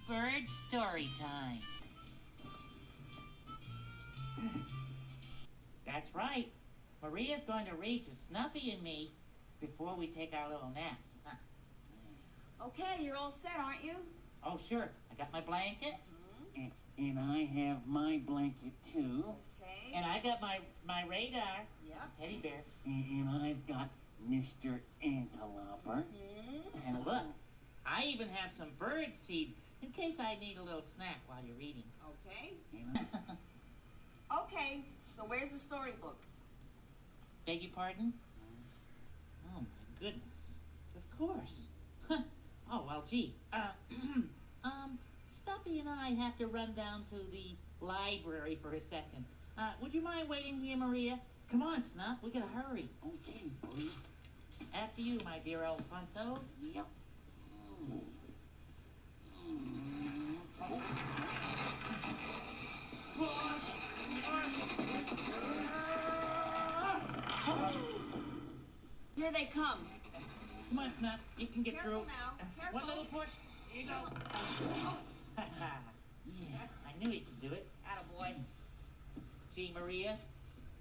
Bird story time. That's right. Maria's going to read to Snuffy and me before we take our little naps. Huh? Okay, you're all set, aren't you? Oh, sure. I got my blanket. And I have my blanket too. Okay. And I got my radar. Yep. It's a teddy bear. And I've got Mr. Anteloper. And look, I even have some bird seed in case I need a little snack while you're reading. Okay. And Okay, so where's the storybook? Beg your pardon? Oh, my goodness. Of course. Oh, well, gee. Stuffy and I have to run down to the library for a second. Would you mind waiting here, Maria? Come on, Snuff. We gotta hurry. okay, buddy. After you, my dear Alfonso. Yep. Here they come. Come on, Snuff. You can get Careful through. now. Careful. One little push. Here you go. Yeah, I knew you could do it. Attaboy. Gee, Maria,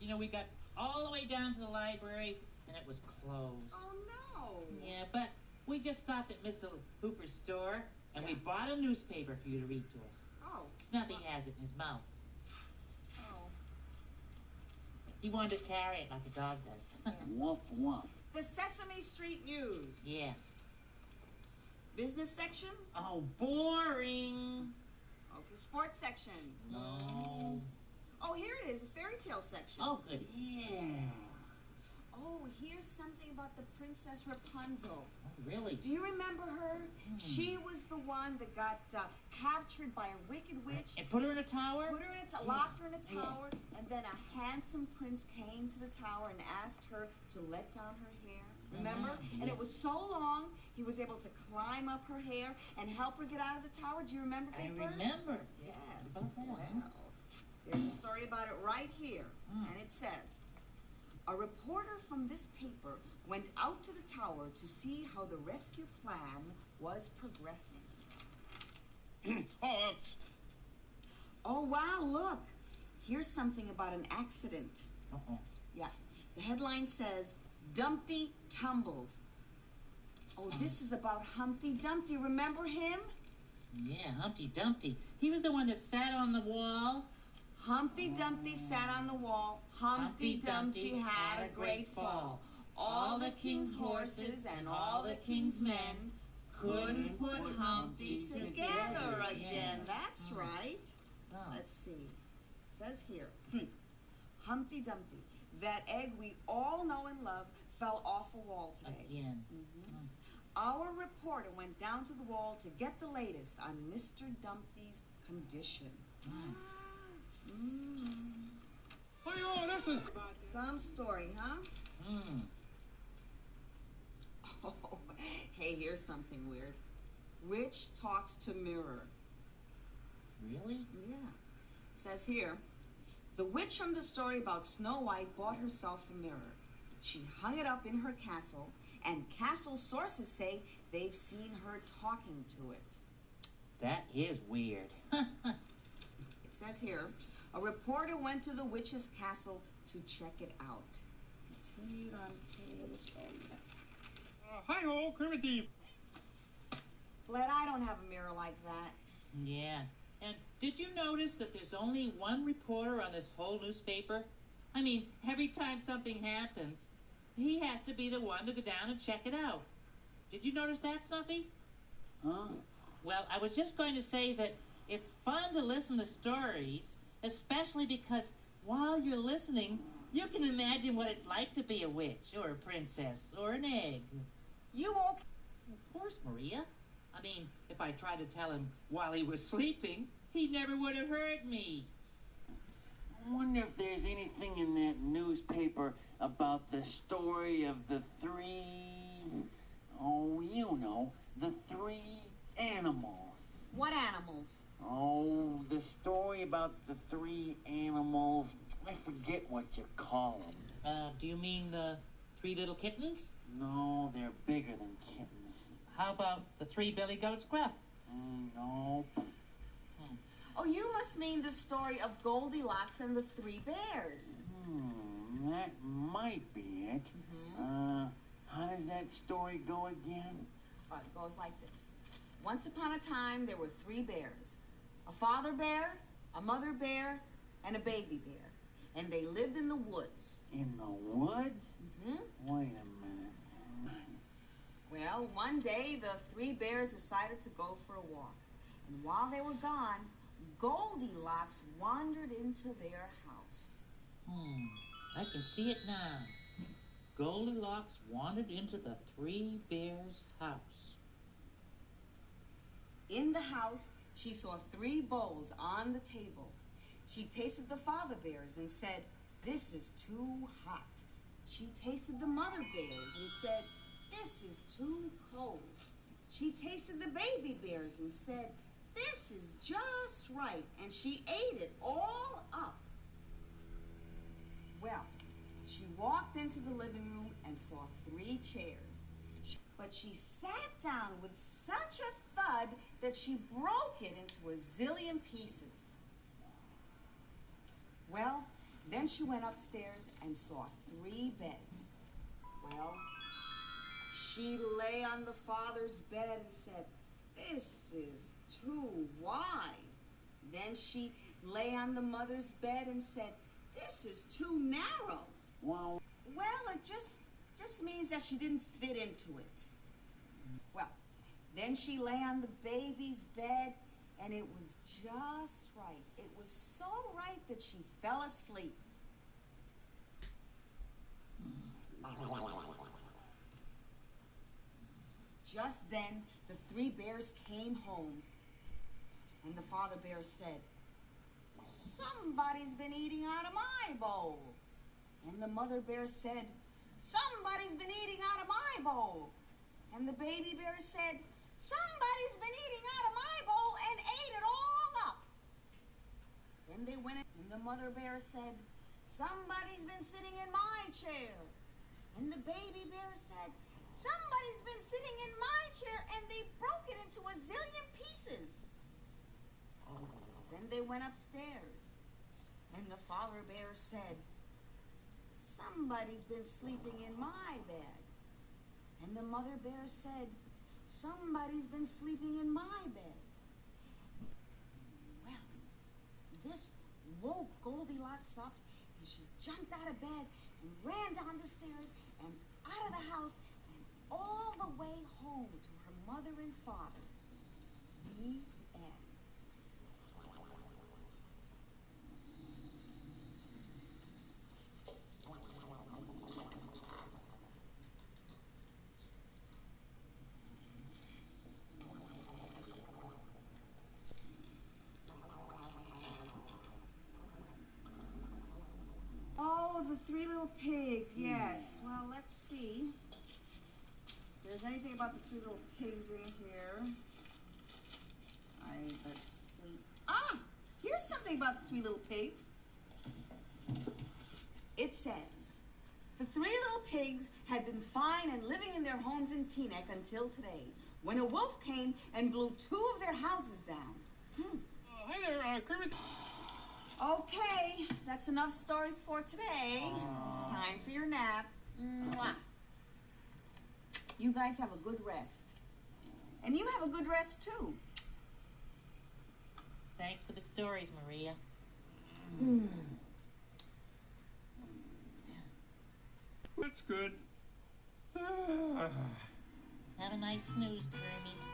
you know, we got all the way down to the library, and it was closed. Oh, no. Yeah, but we just stopped at Mr. Hooper's store, and we bought a newspaper for you to read to us. Oh. Snuffy has it in his mouth. Oh. He wanted to carry it like a dog does. Woof, woof. The Sesame Street News. Yeah. Business section? Oh, boring. Okay, sports section. No. Oh, here it is, a fairy tale section. Oh, good. Yeah. Oh, here's something about the Princess Rapunzel. Oh, really? Do you remember her? She was the one that got captured by a wicked witch. And put her in a tower? Put her in locked her in a tower, and then a handsome prince came to the tower and asked her to let down her hair. Remember? And it was so long, he was able to climb up her hair and help her get out of the tower. Do you remember, I Big Bird? remember. Yes. About that, huh? Well, there's a story about it right here, and it says, a reporter from this paper went out to the tower to see how the rescue plan was progressing. Oh, wow, look. Here's something about an accident. Uh-oh. Yeah. The headline says, Dumpty tumbles. Oh, this is about Humpty Dumpty. Remember him? Yeah, Humpty Dumpty. He was the one that sat on the wall. Humpty Dumpty sat on the wall. Humpty Dumpty had a great fall. All the king's horses and all the king's men couldn't put Humpty together again. That's right. Oh. Let's see. It says here, Humpty Dumpty, that egg we all know and love, fell off a wall today. Again. Our reporter went down to the wall to get the latest on Mr. Dumpty's condition. Oh, this is Some story, huh? Oh, hey, here's something weird. Witch talks to mirror. Really? Yeah. It says here, the witch from the story about Snow White bought herself a mirror. She hung it up in her castle, and castle sources say they've seen her talking to it. That is weird. It says here, a reporter went to the witch's castle to check it out. Continued on page, oh yes. hi-ho, Kermit the... Glad I don't have a mirror like that. Yeah. And did you notice that there's only one reporter on this whole newspaper? I mean, every time something happens, he has to be the one to go down and check it out. Did you notice that, Snuffy? Huh? Well, I was just going to say that it's fun to listen to stories, especially because while you're listening, you can imagine what it's like to be a witch or a princess or an egg. You okay? Of course, Maria. I mean, if I tried to tell him while he was sleeping, he never would have heard me. I wonder if there's anything in that newspaper about the story of the the three animals. What animals? Oh, the story about the three animals. I forget what you call them. Do you mean the 3 little kittens? No, they're bigger than kittens. How about the 3 billy goats gruff? No, mean the story of Goldilocks and the Three Bears. That might be it. How does that story go again? It goes like this. Once upon a time, there were 3 bears. A father bear, a mother bear, and a baby bear. And they lived in the woods. In the woods? Wait a minute. Well, one day, the 3 bears decided to go for a walk. And while they were gone, Goldilocks wandered into their house. I can see it now. Goldilocks wandered into the 3 bears' house. In the house, she saw 3 bowls on the table. She tasted the father bears and said, "This is too hot." She tasted the mother bears and said, "This is too cold." She tasted the baby bears and said, "This is just right." And she ate it all up. Well, she walked into the living room and saw 3 chairs. But she sat down with such a thud that she broke it into a zillion pieces. Well, then she went upstairs and saw 3 beds. Well, she lay on the father's bed and said, "This is too wide." Then she lay on the mother's bed and said, "This is too narrow." Well, It just means that she didn't fit into it. Well, then she lay on the baby's bed, and it was just right. It was so right that she fell asleep. Just then, the 3 bears came home, and the father bear said, "Somebody's been eating out of my bowl." And the mother bear said, "Somebody's been eating out of my bowl." And the baby bear said, "Somebody's been eating out of my bowl and ate it all up." Then they went in, and the mother bear said, "Somebody's been sitting in my chair." And the baby bear said, "Somebody's been sitting in my chair and they broke it into a zillion pieces." Then they went upstairs, and the father bear said, "Somebody's been sleeping in my bed." And the mother bear said, "Somebody's been sleeping in my bed." Well, this woke Goldilocks up, and she jumped out of bed and ran down the stairs and out of the house and all the way home to her mother and father. The end. Oh, the 3 little pigs, yes. Well, let's see if there's anything about the 3 little pigs in here. Let's see. Here's something about the 3 little pigs. It says, "The 3 little pigs had been fine and living in their homes in Teaneck until today, when a wolf came and blew 2 of their houses down." Hi there, Kermit. Okay, that's enough stories for today. It's time for your nap. Mwah. You guys have a good rest. And you have a good rest too. Thanks for the stories, Maria. That's good. Have a nice snooze, Kermit.